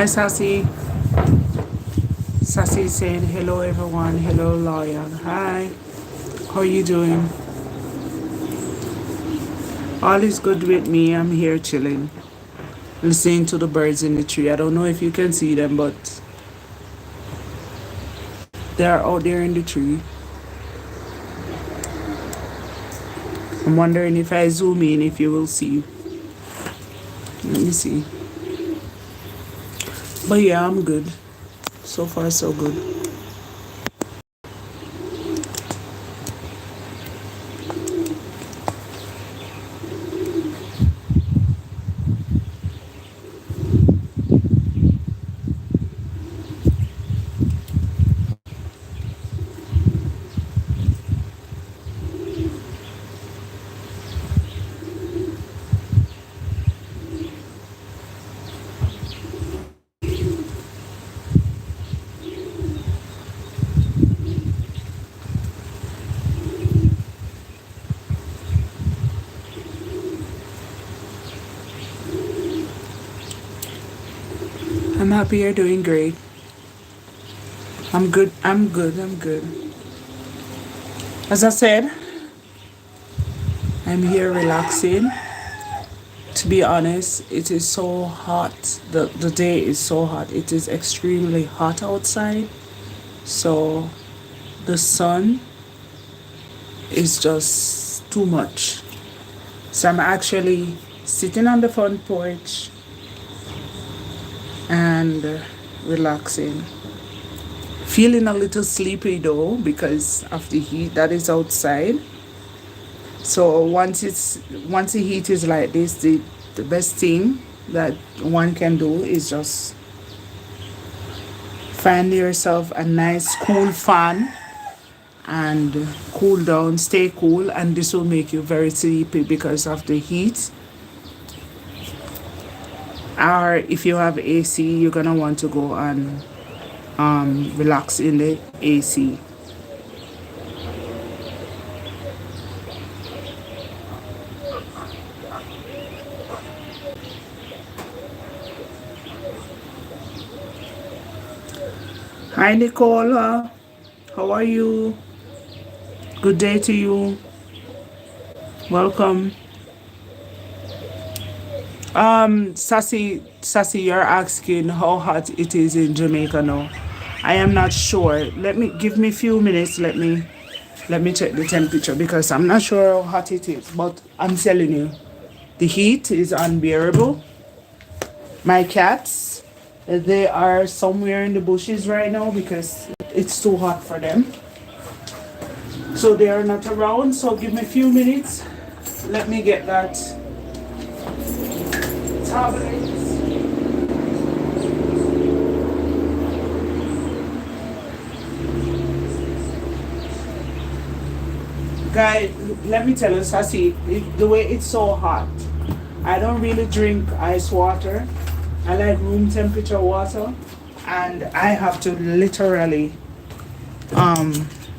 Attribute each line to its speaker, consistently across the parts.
Speaker 1: Hi, Sassy. Sassy saying hello, everyone. Hello, Loyal. Hi. How are you doing? All is good with me. I'm here chilling, listening to the birds in the tree. I don't know if you can see them, but they're out there in the tree. I'm wondering if I zoom in, if you will see. Let me see. But yeah, I'm good. So far, so good. I'm happy you're doing great. I'm good. I'm good. I'm good. As I said, I'm here relaxing. To be honest, it is so hot. The day is so hot. It is extremely hot outside. So the sun is just too much. So I'm actually sitting on the front porch and relaxing. Feeling a little sleepy though because of the heat that is outside. So once the heat is like this, the best thing that one can do is just find yourself a nice cool fan and cool down, stay cool, and this will make you very sleepy because of the heat. Or if you have AC, you're gonna want to go and relax in the AC. Hi Nicola, how are you? Good day to you. Welcome. Sassy, you're asking how hot it is in Jamaica now. I am not sure. Give me a few minutes. Let me check the temperature because I'm not sure how hot it is. But I'm telling you, the heat is unbearable. My cats, they are somewhere in the bushes right now because it's too hot for them. So they are not around. So give me a few minutes. Let me get that tablet. Guy, let me tell you, Sassy, the way it's so hot, I don't really drink ice water. I like room temperature water, and I have to literally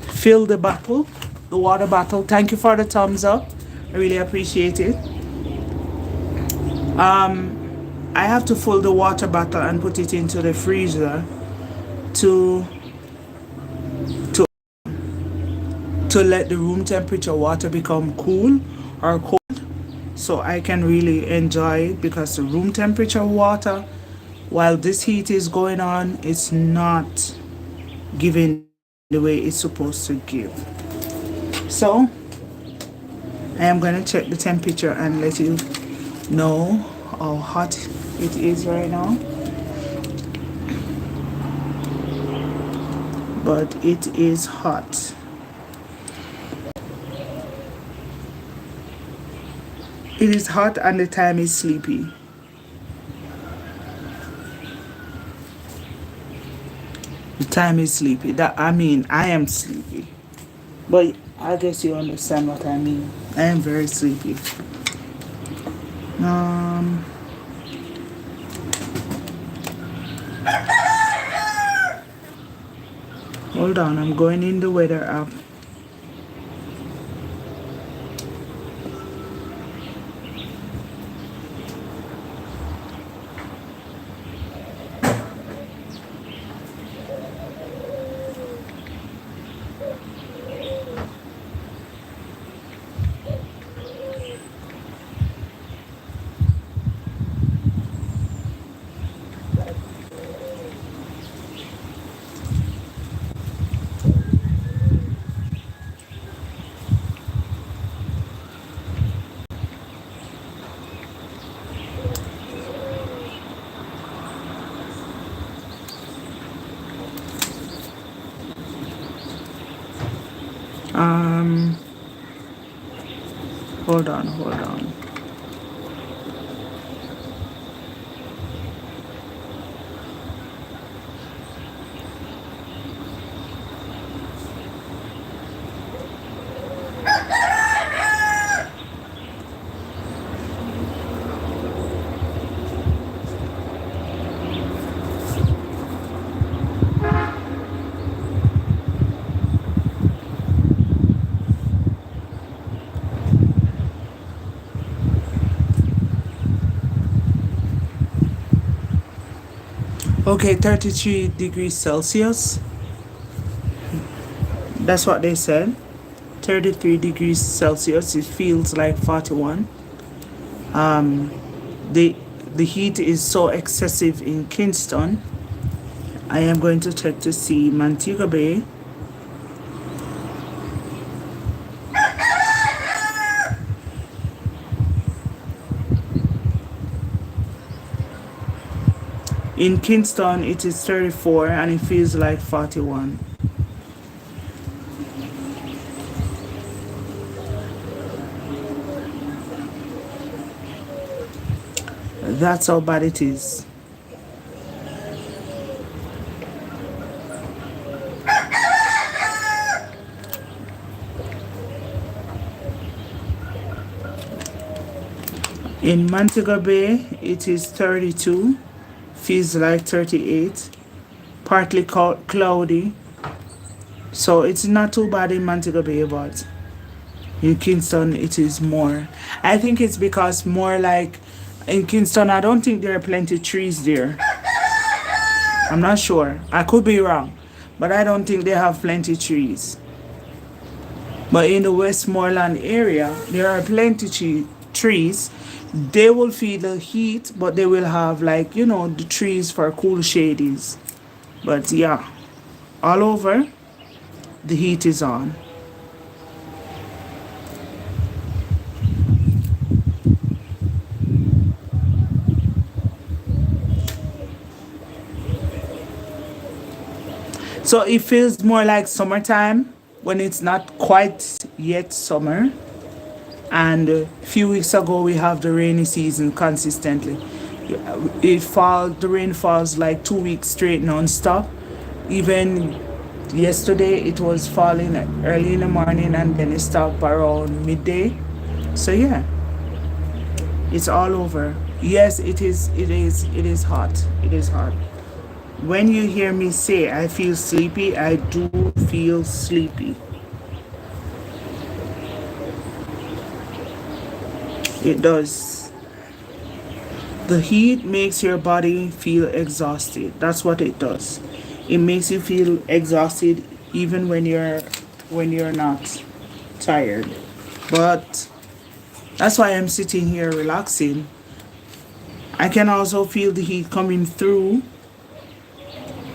Speaker 1: fill the bottle, the water bottle. Thank you for the thumbs up. I really appreciate it. I have to fill the water bottle and put it into the freezer to to to let the room temperature water become cool or cold so I can really enjoy it because the room temperature water, while this heat is going on, it's not giving the way it's supposed to give. So I am going to check the temperature and let you know how hot it is right now. But it is hot. It is hot and the time is sleepy. The time is sleepy. I am sleepy. But I guess you understand what I mean. I am very sleepy. Hold on, I'm going in the weather app. Um, hold on, hold on. Okay, 33 degrees Celsius. That's what they said. 33 degrees Celsius. It feels like 41. Um, the the heat is so excessive in Kingston. I am going to check to see Montego Bay. In Kingston, it is 34 and it feels like 41. That's how bad it is. In Montego Bay, it is 32, feels like 38, partly cloudy. So it's not too bad in Montego Bay, but in Kingston, it is more. I think it's because more like in Kingston, I don't think there are plenty of trees there. I'm not sure. I could be wrong, but I don't think they have plenty of trees. But in the Westmoreland area, there are plenty trees. They will feel the heat, but they will have like, the trees for cool shadies. But yeah, all over, the heat is on. So it feels more like summertime when it's not quite yet summer. And a few weeks ago, we have the rainy season consistently. The rain falls like 2 weeks straight non-stop. Even yesterday, it was falling early in the morning and then it stopped around midday. So yeah, it's all over. Yes, it is. It is hot. It is hot. When you hear me say I feel sleepy, I do feel sleepy. It does. The heat makes your body feel exhausted. That's what it does. It makes you feel exhausted even when you're not tired. But that's why I'm sitting here relaxing. I can also feel the heat coming through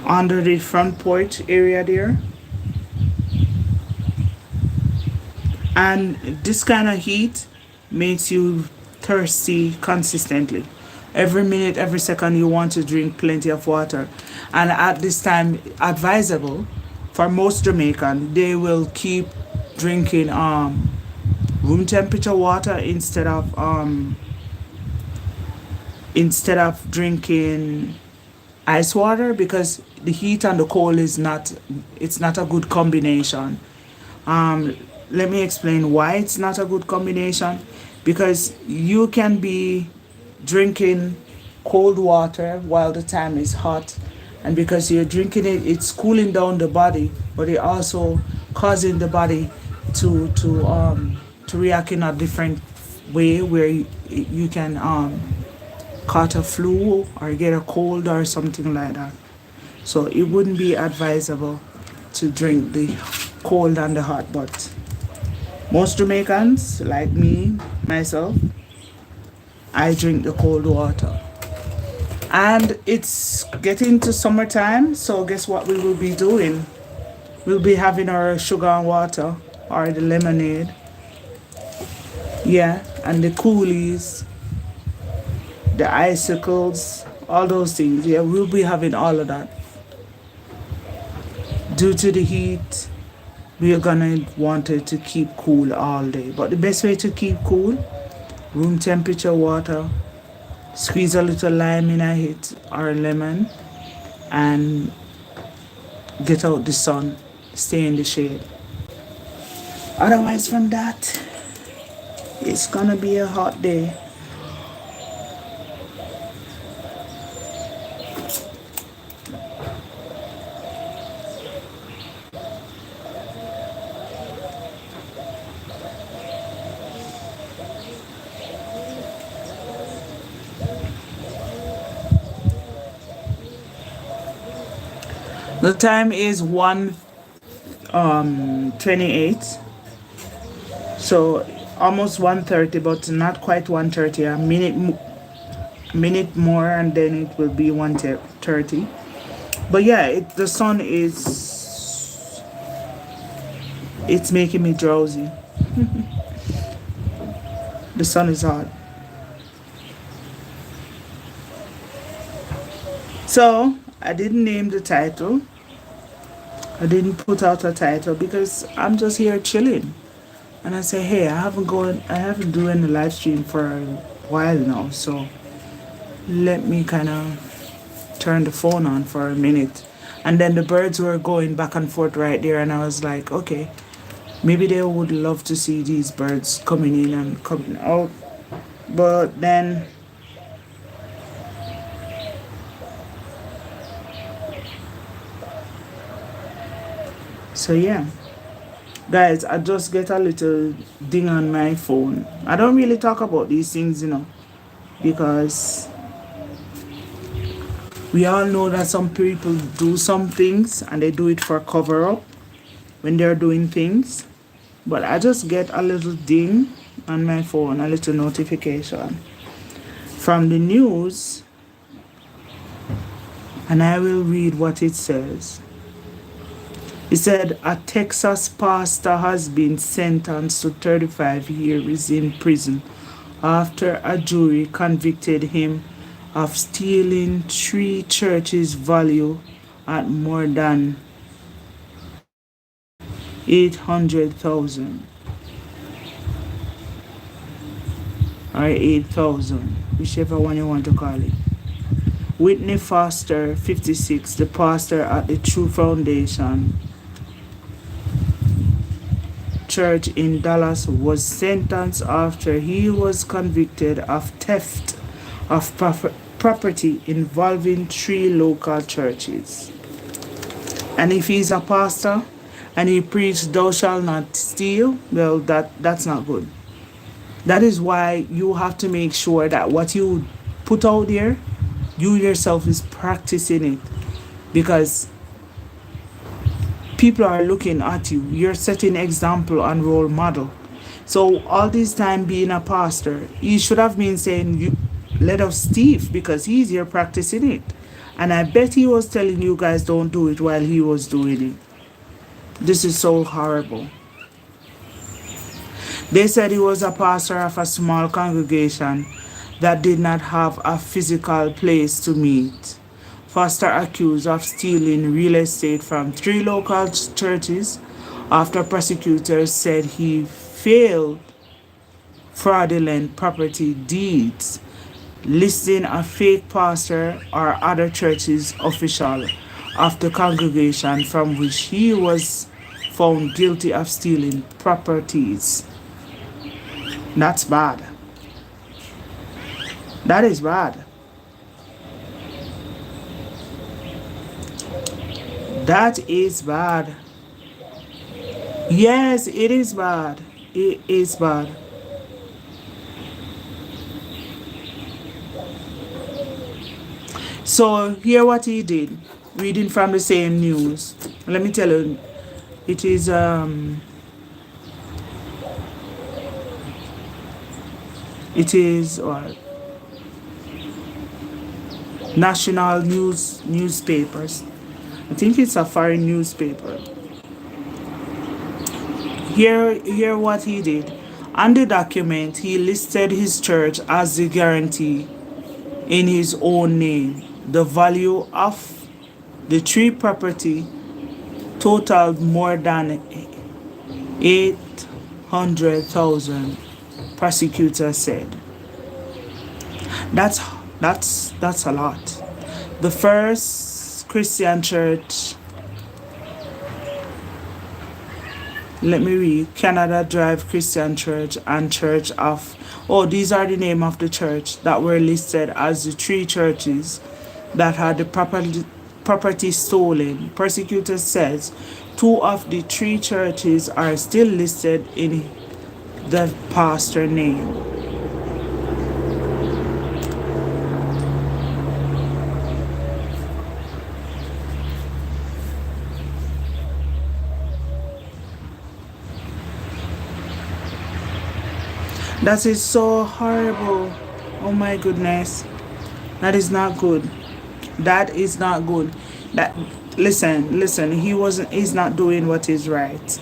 Speaker 1: under the front porch area there. And this kind of heat makes you thirsty consistently. Every minute, every second, you want to drink plenty of water. And at this time, advisable for most Jamaican, they will keep drinking room temperature water instead of drinking ice water because the heat and the cold is not it's not a good combination. Um, Let me explain why it's not a good combination. Because you can be drinking cold water while the time is hot, and because you're drinking it, it's cooling down the body, but it also causing the body to react in a different way where you can catch a flu or get a cold or something like that. So it wouldn't be advisable to drink the cold and the hot, but most Jamaicans, like me, myself, I drink the cold water. And it's getting to summertime, so guess what we will be doing? We'll be having our sugar and water or the lemonade. Yeah, and the coolies, the icicles, all those things. Yeah, we'll be having all of that. Due to the heat, we are gonna want it to keep cool all day. But the best way to keep cool, room temperature water, squeeze a little lime in a hit or lemon, and get out the sun, stay in the shade. Otherwise, from that, it's gonna be a hot day. The time is 1:28, so almost 1:30, but not quite 1:30. A minute more, and then it will be 1:30. But yeah, the sun is, it's making me drowsy. The sun is hot. So I didn't name the title. I didn't put out a title because I'm just here chilling. And I say, hey, I haven't doing a live stream for a while now, so let me kind of turn the phone on for a minute. And then the birds were going back and forth right there, and I was like, okay, maybe they would love to see these birds coming in and coming out. But then so yeah. Guys, I just get a little ding on my phone. I don't really talk about these things, because we all know that some people do some things and they do it for cover up when they're doing things. But I just get a little ding on my phone, a little notification from the news, and I will read what it says. He said a Texas pastor has been sentenced to 35 years in prison after a jury convicted him of stealing three churches' value at more than 800,000 or 8,000, whichever one you want to call it. Whitney Foster, 56, the pastor at the True Foundation Church in Dallas, was sentenced after he was convicted of theft of property involving three local churches. And if he's a pastor and he preached thou shalt not steal, well, that's not good. That is why you have to make sure that what you put out there, you yourself is practicing it, because people are looking at you. You're setting example and role model. So all this time being a pastor, he should have been saying, "You let us thief," because he's here practicing it. And I bet he was telling you guys don't do it while he was doing it. This is so horrible. They said he was a pastor of a small congregation that did not have a physical place to meet. Foster accused of stealing real estate from three local churches after prosecutors said he failed fraudulent property deeds, listing a fake pastor or other church's official of the congregation from which he was found guilty of stealing properties. That's bad. That is bad. That is bad. Yes, it is bad. It is bad. So hear what he did. Reading from the same news. Let me tell you, it is what, national newspapers. I think it's a foreign newspaper. Hear what he did. On the document, he listed his church as the guarantee in his own name. The value of the tree property totaled more than 800,000, prosecutors said. That's that's a lot. The first Christian church, let me read, Canada Drive Christian Church and Church of, oh, these are the name of the church that were listed as the three churches that had the property stolen. Prosecutor says two of the three churches are still listed in the pastor name. That is so horrible. Oh my goodness. That is not good. That is not good. That, listen, he's not doing what is right.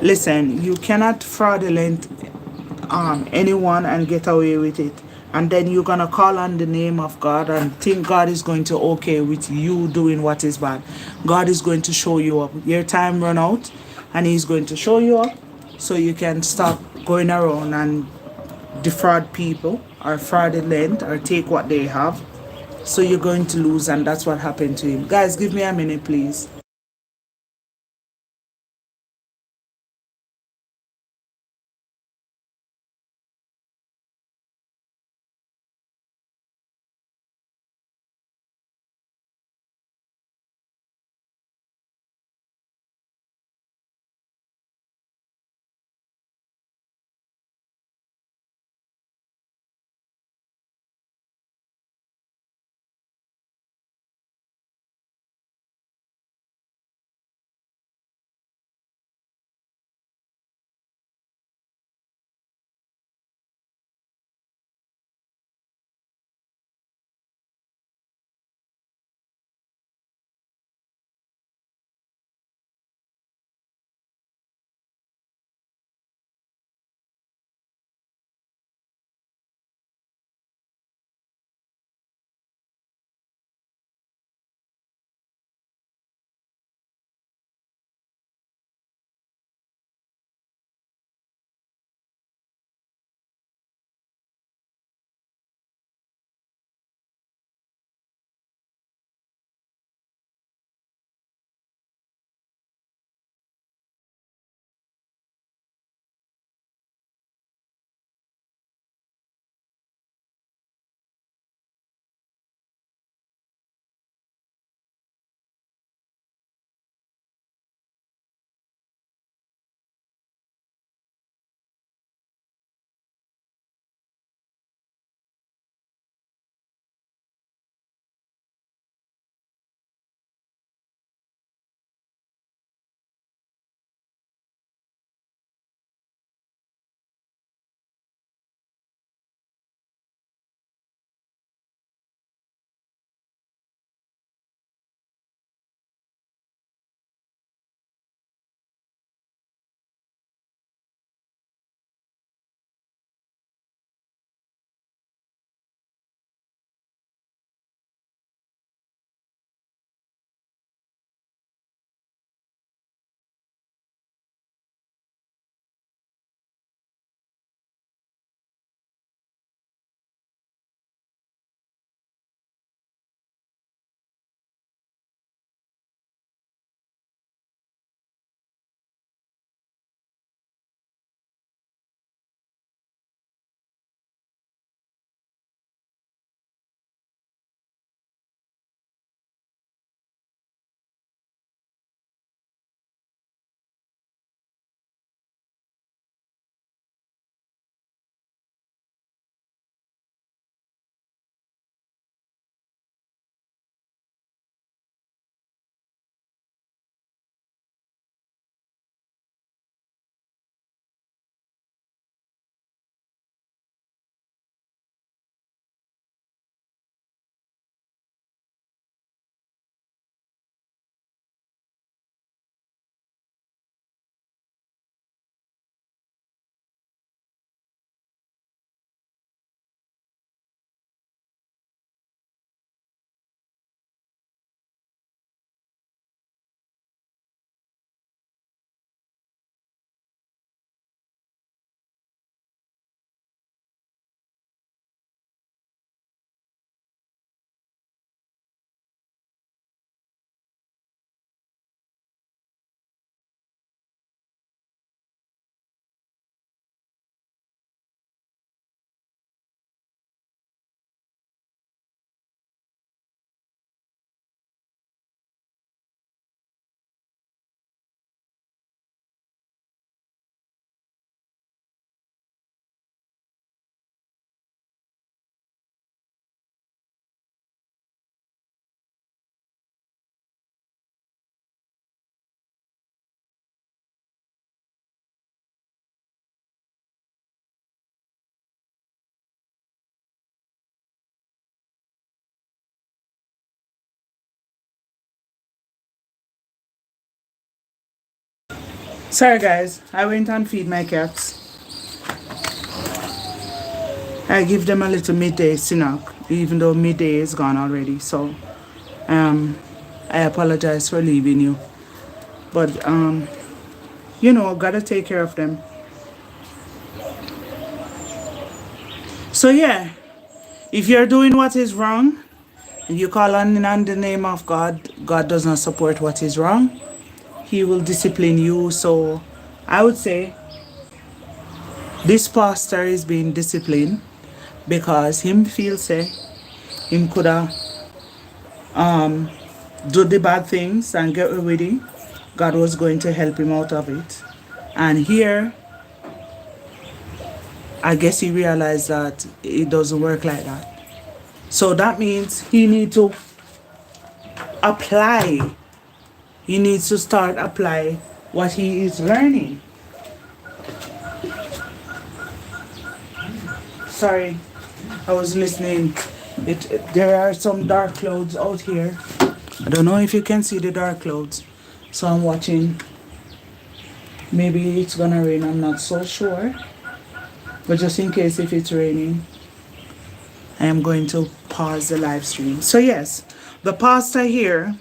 Speaker 1: Listen, you cannot fraudulent anyone and get away with it. And then you're gonna call on the name of God and think God is going to okay with you doing what is bad. God is going to show you up. Your time run out and he's going to show you up so you can stop going around and defraud people or fraudulent or take what they have. So you're going to lose, and that's what happened to him. Guys, give me a minute, please. Sorry guys, I went and feed my cats. I give them a little midday snack, even though midday is gone already. So, um, I apologize for leaving you, but gotta take care of them. So yeah, if you're doing what is wrong and you call on the name of God, God does not support what is wrong. He will discipline you. So, I would say this pastor is being disciplined because him feel say him coulda do the bad things and get away with it. God was going to help him out of it. And here, I guess he realized that it doesn't work like that. So that means he needs to apply. He needs to start apply what he is learning. Sorry, I was listening. There are some dark clouds out here. I don't know if you can see the dark clouds. So I'm watching. Maybe it's gonna rain, I'm not so sure. But just in case if it's raining, I am going to pause the live stream. So yes, the pastor here,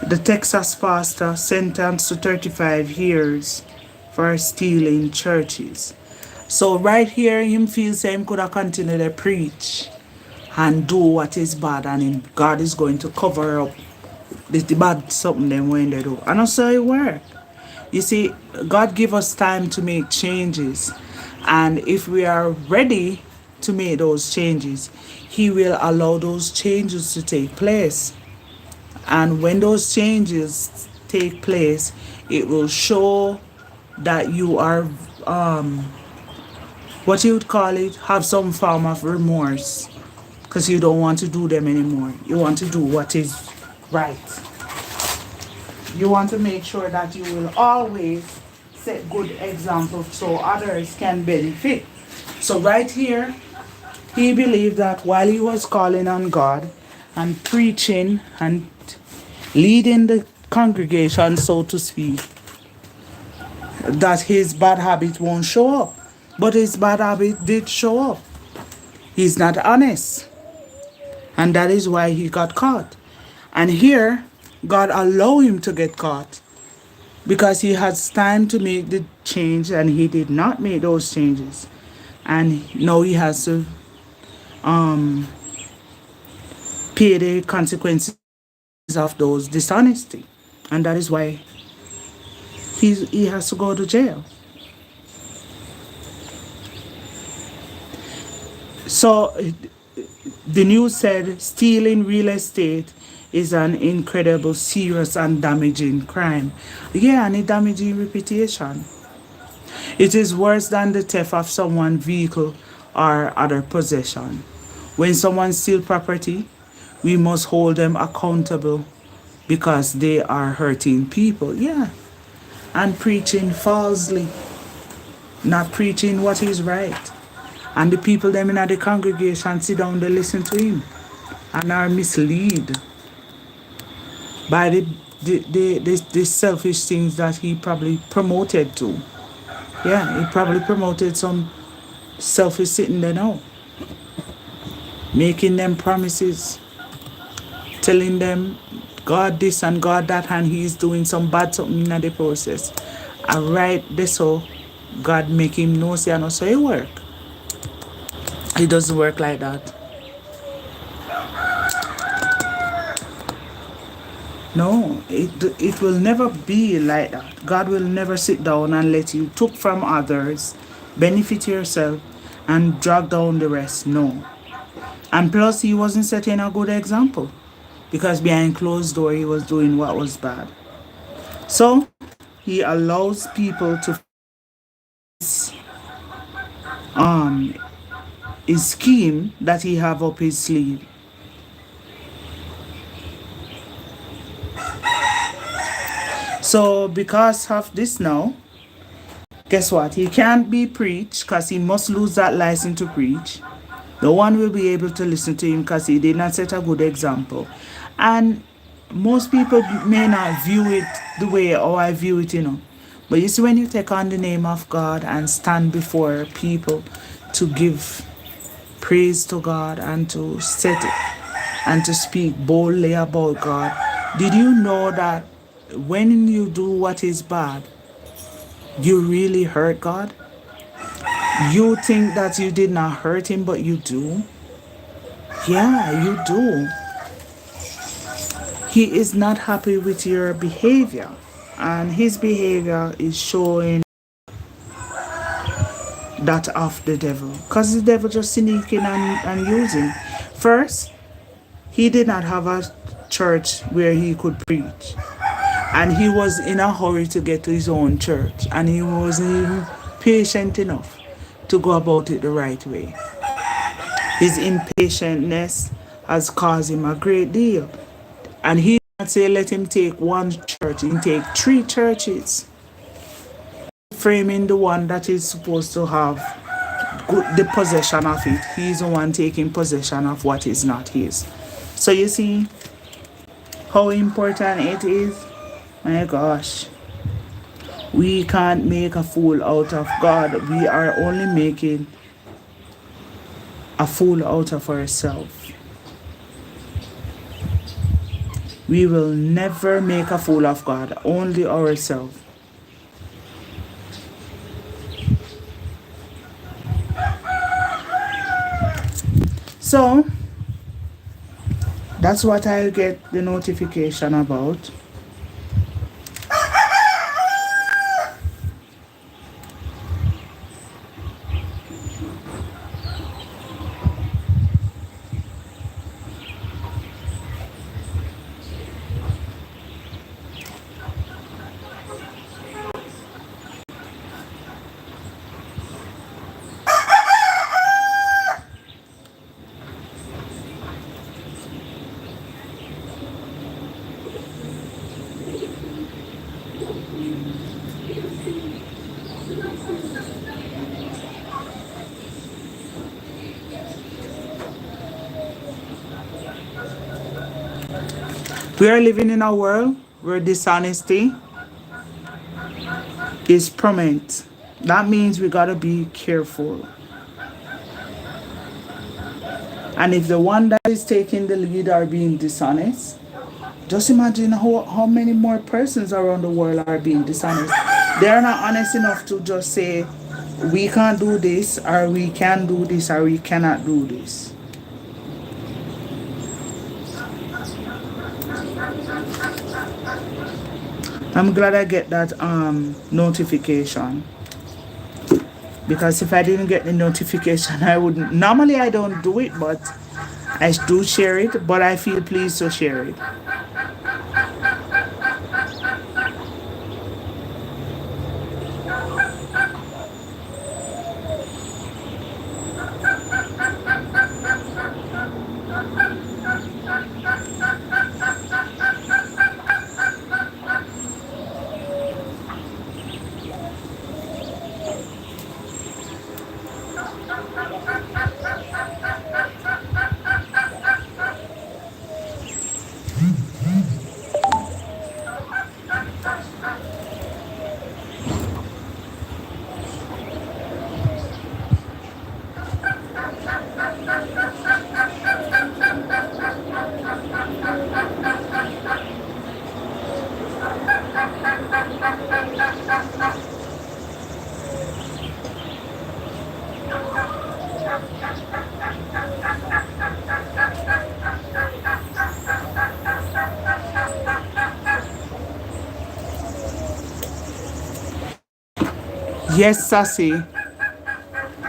Speaker 1: the Texas pastor sentenced to 35 years for stealing churches. So right here, him feels him could have continued to preach and do what is bad, and God is going to cover up the bad something them when they do. And also it work. You see, God give us time to make changes. And if we are ready to make those changes, He will allow those changes to take place. And when those changes take place, it will show that you are, what you would call it, have some form of remorse. Because you don't want to do them anymore. You want to do what is right. You want to make sure that you will always set good examples so others can benefit. So right here, he believed that while he was calling on God and preaching and leading the congregation, so to speak, that his bad habit won't show up. But his bad habit did show up. He's not honest. And that is why he got caught. And here, God allowed him to get caught because he has time to make the change and he did not make those changes. And now he has to pay the consequences of those dishonesty. And that is why he has to go to jail. So the news said stealing real estate is an incredible, serious and damaging crime. Yeah, and it damaging reputation. It is worse than the theft of someone's vehicle or other possession. When someone steals property, we must hold them accountable because they are hurting people. Yeah. And preaching falsely, not preaching what is right. And the people them in the congregation sit down, they listen to him and are misled by the selfish things that he probably promoted to. Yeah, he probably promoted some selfish sitting there now. Making them promises, telling them God this and God that, and he's doing some bad something in the process. And right there, so God make him know, say, and so it work. It doesn't work like that. No, it will never be like that. God will never sit down and let you took from others, benefit yourself, and drag down the rest. No. And plus, he wasn't setting a good example because behind closed door, he was doing what was bad. So, he allows people to his scheme that he have up his sleeve. So because of this now, guess what? He can't be preached because he must lose that license to preach. No one will be able to listen to him because he did not set a good example. And most people may not view it the way how I view it, But you see, when you take on the name of God and stand before people to give praise to God and to set it and to speak boldly about God, did you know that when you do what is bad, you really hurt God? You think that you did not hurt him, but you do. Yeah, you do. He is not happy with your behavior, and his behavior is showing that of the devil, because the devil just sneaking and using. First, he did not have a church where he could preach, and he was in a hurry to get to his own church, and he wasn't even patient enough to go about it the right way. His impatientness has caused him a great deal. And he did not say let him take one church, he take three churches. Framing the one that is supposed to have the possession of it. He's the one taking possession of what is not his. So you see how important it is? My gosh. We can't make a fool out of God. We are only making a fool out of ourselves. We will never make a fool of God, only ourselves. So, that's what I'll get the notification about. We are living in a world where dishonesty is prominent. That means we gotta be careful. And if the one that is taking the lead are being dishonest, just imagine how many more persons around the world are being dishonest. They are not honest enough to just say, we can't do this, or we can do this, or we cannot do this. I'm glad I get that notification, because if I didn't get the notification, I wouldn't. Normally I don't do it, but I do share it, but I feel pleased to share it. Yes, Sassy.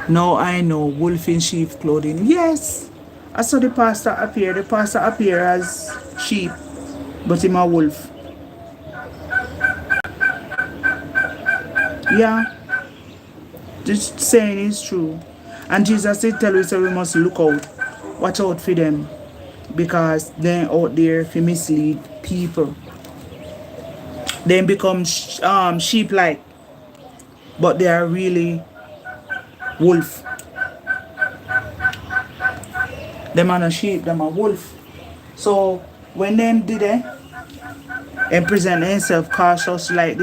Speaker 1: Now I know, wolf in sheep clothing. Yes. I saw the pastor appear. The pastor appear as sheep, but him a wolf. Yeah. This saying is true. And Jesus did tell us that we must look out. Watch out for them. Because they're out there to mislead people. They become sheep-like. But they are really wolf. Them are not sheep, them are wolf. So when them did it, and present himself cautious, like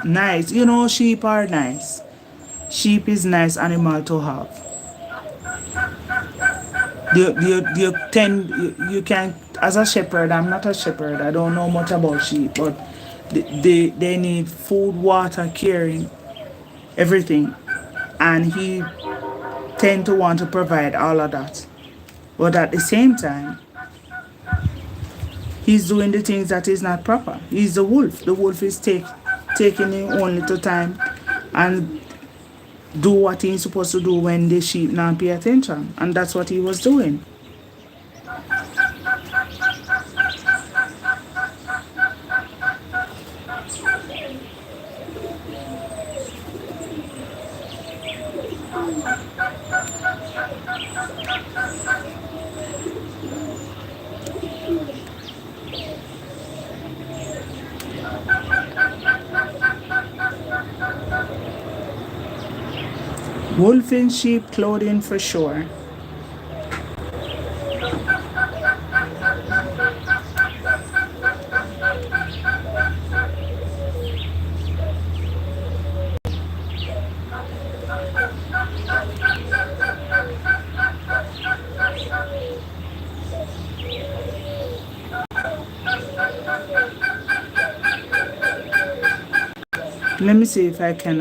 Speaker 1: nice. Sheep are nice. Sheep is nice animal to have. You tend you can, as a shepherd. I'm not a shepherd. I don't know much about sheep, but they need food, water, caring, everything, and he tend to want to provide all of that. But at the same time, he's doing the things that is not proper. He's the wolf. The wolf is taking him only to time and do what he's supposed to do when the sheep not pay attention. And that's what he was doing. Wolf in sheep clothing for sure. Let me see if I can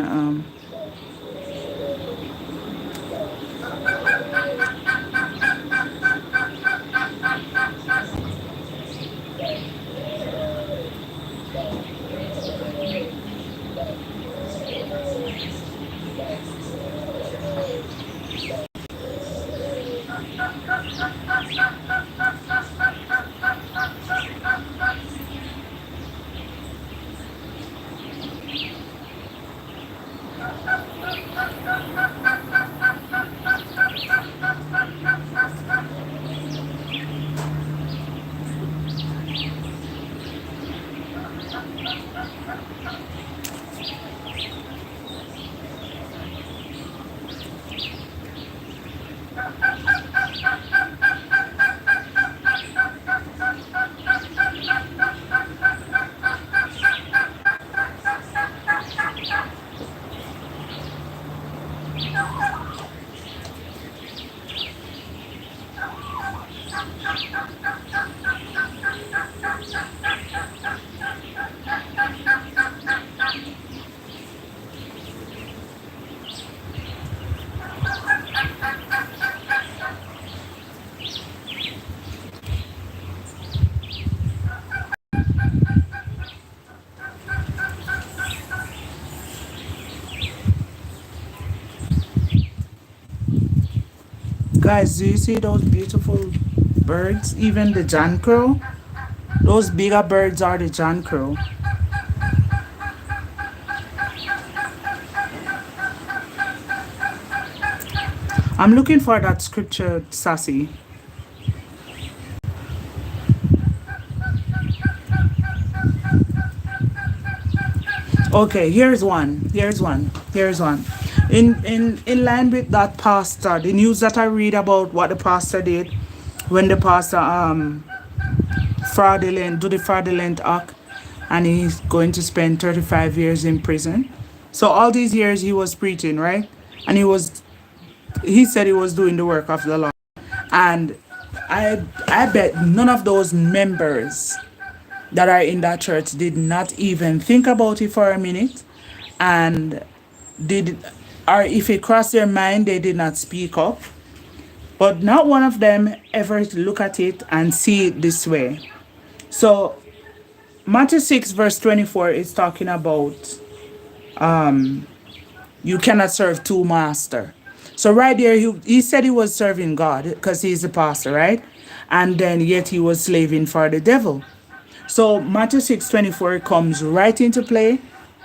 Speaker 1: Guys, do you see those beautiful birds? Even the John Crow? Those bigger birds are the John Crow. I'm looking for that scripture, Sassy. Okay, here's one. Here's one. Here's one. In line with that pastor, the news that I read about what the pastor did when the pastor do the fraudulent act, and he's going to spend 35 years in prison. So all these years he was preaching, right? And he said he was doing the work of the Lord. And I bet none of those members that are in that church did not even think about it for a minute, and did, or if it crossed their mind, they did not speak up. But not one of them ever look at it and see it this way. So Matthew 6 verse 24 is talking about you cannot serve two masters. So right there, he said he was serving God because he's a pastor, right? And then yet he was slaving for the devil. So Matthew 6:24 comes right into play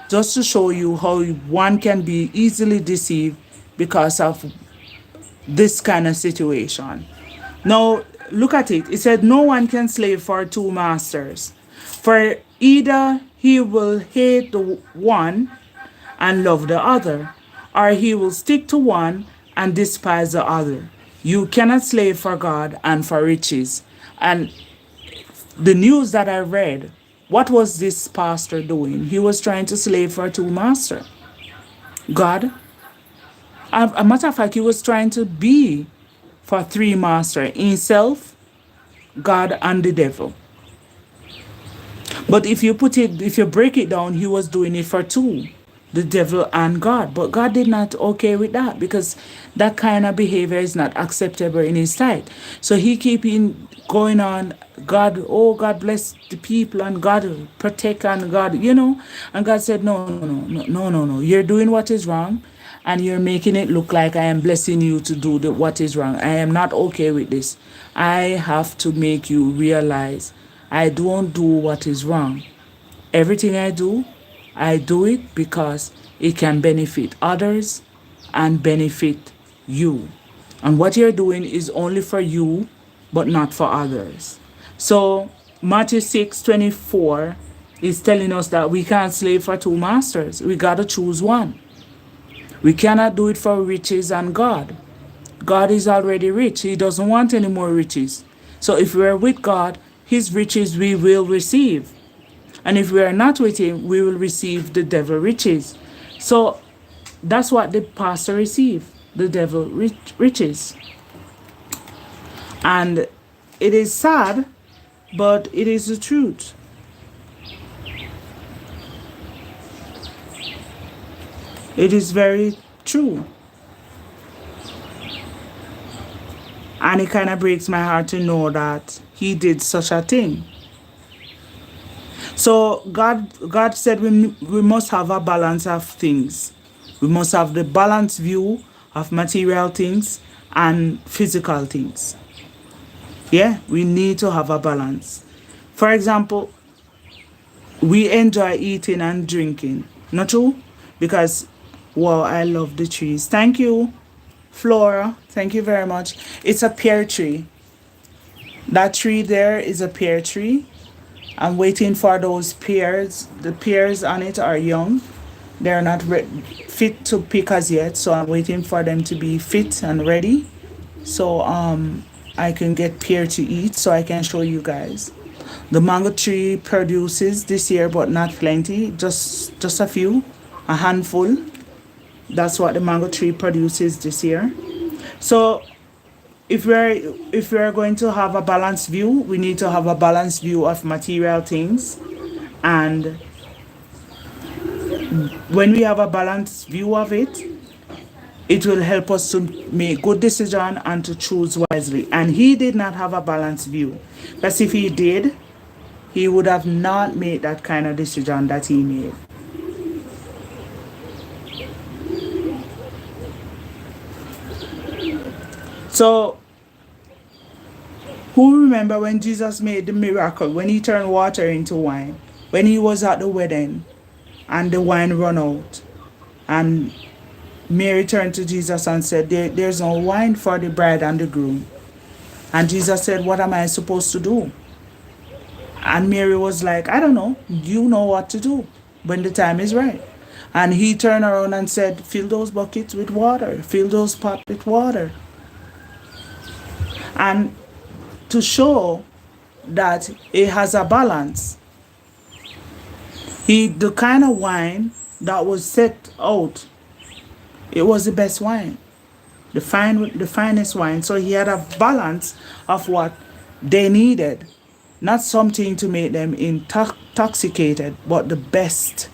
Speaker 1: just to show you how one can be easily deceived because of this kind of situation. Now, look at it. It said, no one can slave for two masters. For either he will hate the one and love the other, or he will stick to one and despise the other. You cannot slave for God and for riches. And the news that I read What was this pastor doing? He was trying to slave for two masters. God. A matter of fact, he was trying to be for three masters: himself, God, and the devil. But if you break it down, he was doing it for two: the devil and God. But God did not okay with that, because that kind of behavior is not acceptable in his sight. So he keeping going on, God, oh, God bless the people, and God protect, and God, and God said, no, no, no, no, no, no, no. You're doing what is wrong, and you're making it look like I am blessing you to do what is wrong. I am not okay with this. I have to make you realize I don't do what is wrong. Everything I do it because it can benefit others and benefit you. And what you're doing is only for you, but not for others. So Matthew 6:24 is telling us that we can't slave for two masters. We got to choose one. We cannot do it for riches and God. God is already rich. He doesn't want any more riches. So if we are with God, his riches we will receive. And if we are not with him, we will receive the devil riches. So that's what the pastor received, the devil riches. And it is sad, but it is the truth. It is very true. And it kind of breaks my heart to know that he did such a thing. So God said we must have a balance of things. We must have the balanced view of material things and physical things. Yeah, we need to have a balance. For example, we enjoy eating and drinking. Not true? Because, wow, I love the trees. Thank you, Flora. Thank you very much. It's a pear tree. That tree there is a pear tree. I'm waiting for those pears. The pears on it are young. They're not fit to pick as yet, so I'm waiting for them to be fit and ready. So I can get pear to eat, so I can show you guys. The mango tree produces this year, but not plenty. Just a few, a handful. That's what the mango tree produces this year. So if we're going to have a balanced view, we need to have a balanced view of material things. And when we have a balanced view of it, it will help us to make good decision and to choose wisely. And he did not have a balanced view, because if he did, he would have not made that kind of decision that he made. So who remember when Jesus made the miracle, when he turned water into wine, when he was at the wedding and the wine ran out, and Mary turned to Jesus and said, there's no wine for the bride and the groom. And Jesus said, what am I supposed to do? And Mary was like, I don't know. You know what to do when the time is right. And he turned around and said, fill those buckets with water. Fill those pots with water. And to show that it has a balance, the kind of wine that was set out, it was the best wine, the finest wine. So he had a balance of what they needed, not something to make them intoxicated, but the best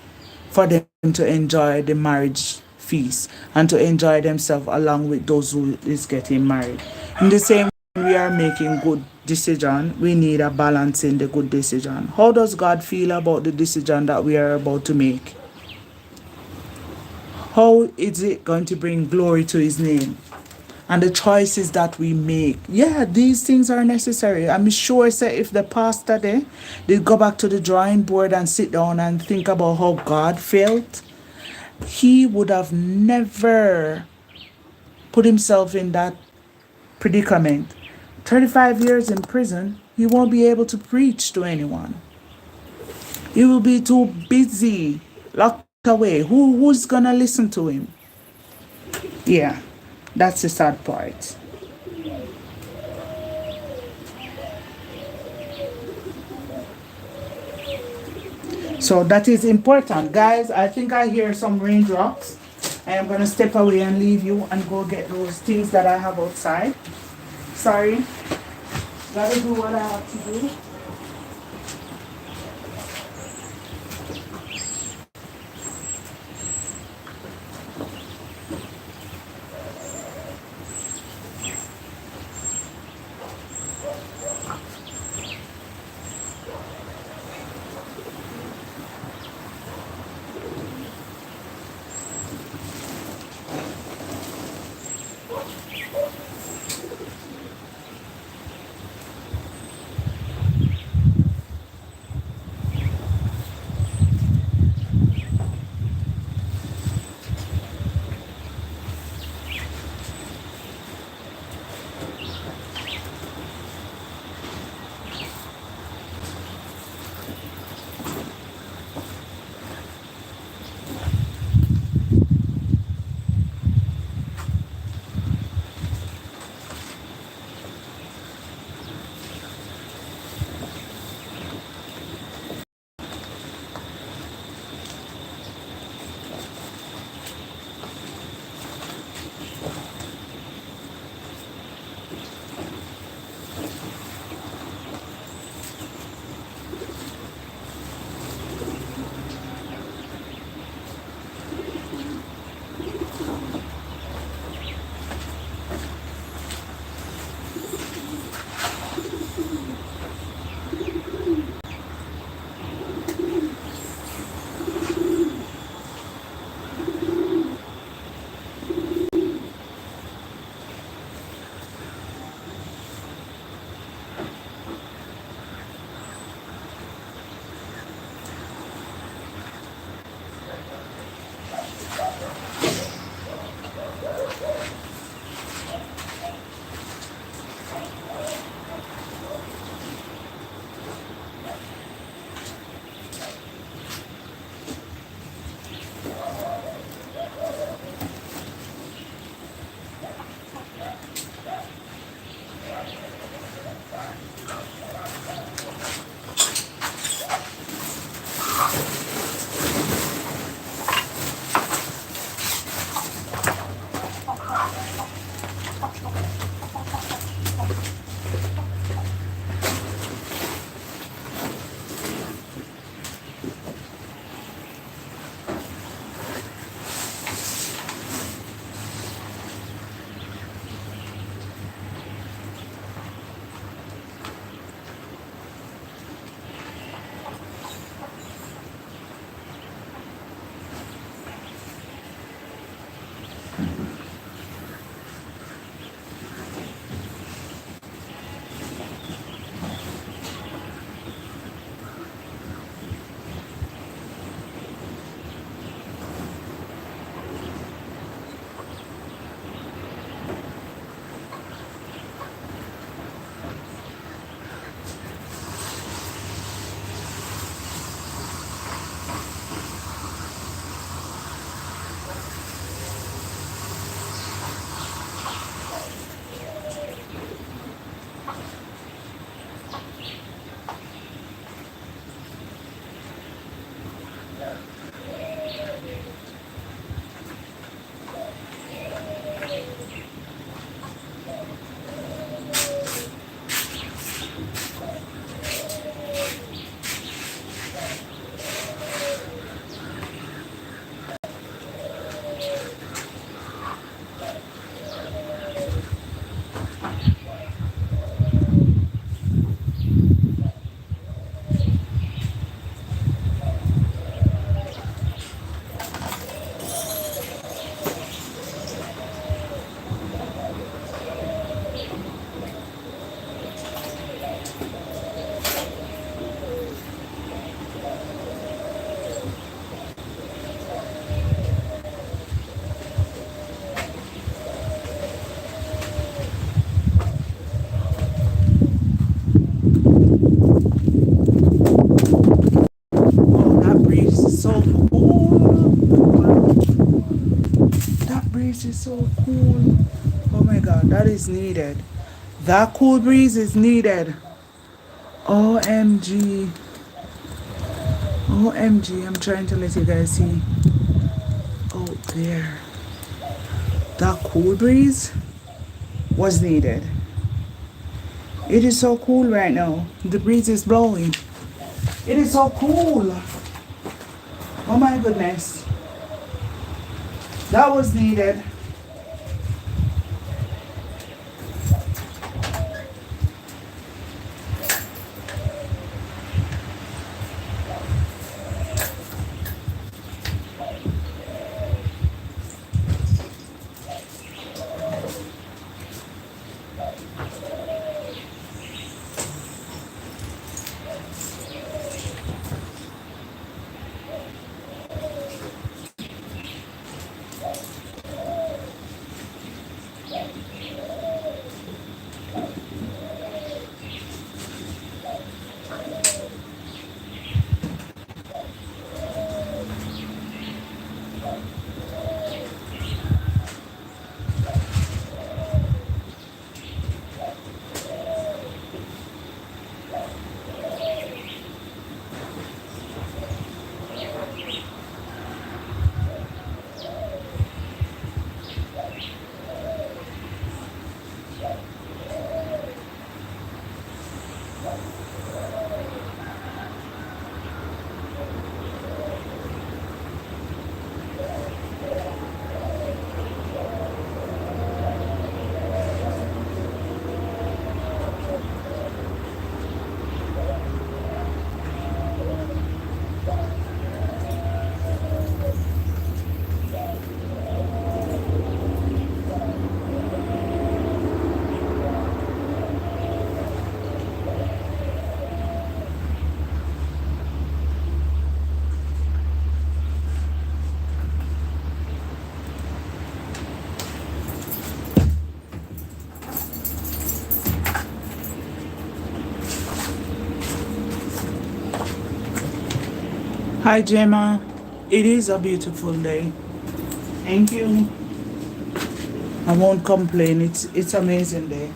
Speaker 1: for them to enjoy the marriage feast and to enjoy themselves along with those who is getting married. In the same way we are making good decision, we need a balance in the good decision. How does God feel about the decision that we are about to make? How is it going to bring glory to his name? And the choices that we make. Yeah, these things are necessary. I'm sure if the pastor there did go back to the drawing board and sit down and think about how God felt, he would have never put himself in that predicament. 35 years in prison, he won't be able to preach to anyone. He will be too busy, locked away. Who's gonna listen to him? Yeah, that's the sad part. So that is important. Guys, I think I hear some raindrops. I am going to step away and leave you and go get those things that I have outside. Sorry. Gotta do what I have to do. That breeze is so cool. That breeze is so cool. Oh my god, that is needed. That cool breeze is needed. OMG. OMG, I'm trying to let you guys see out there. That cool breeze was needed. It is so cool right now. The breeze is blowing. It is so cool. Oh my goodness. That was needed. Hi Gemma. It is a beautiful day. Thank you. I won't complain. It's amazing day.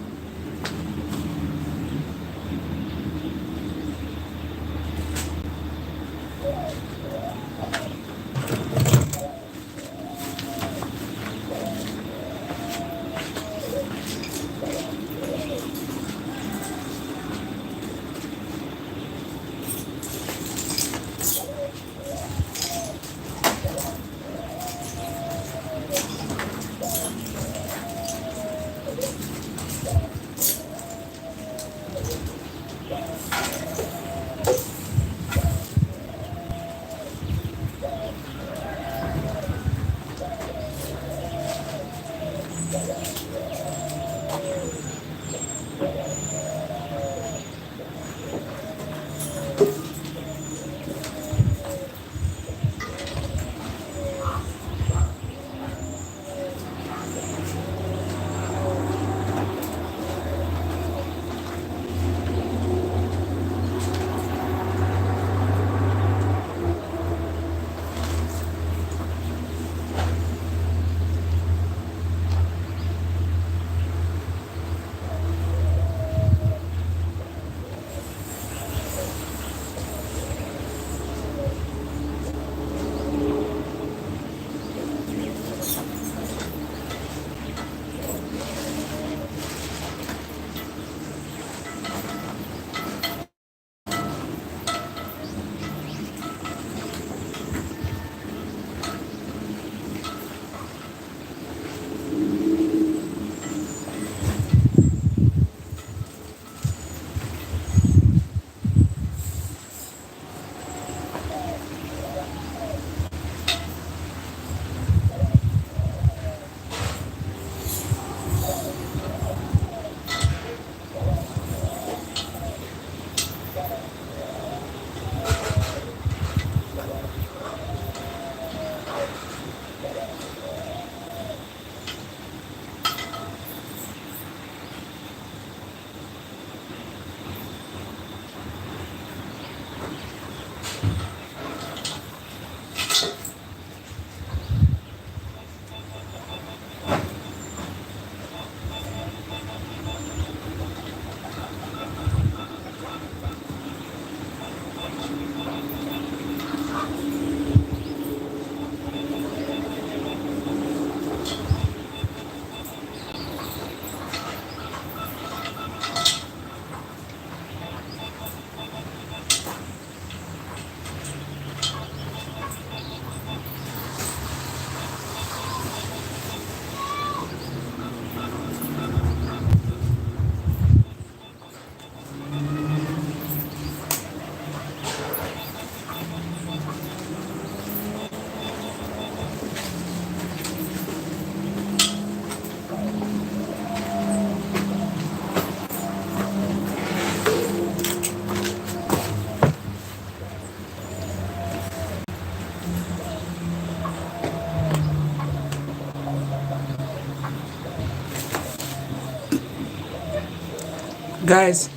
Speaker 1: Guys,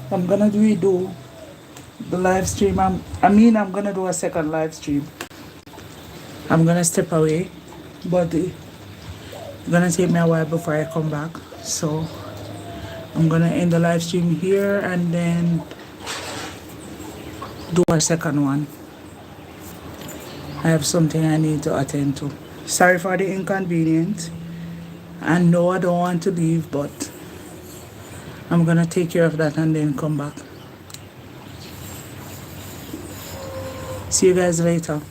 Speaker 1: I'm gonna redo the live stream. I'm gonna do a second live stream. I'm gonna step away, but it's gonna take me a while before I come back. So I'm gonna end the live stream here and then do a second one. I have something I need to attend to. Sorry for the inconvenience. And no, I don't want to leave, but I'm gonna take care of that and then come back. See you guys later.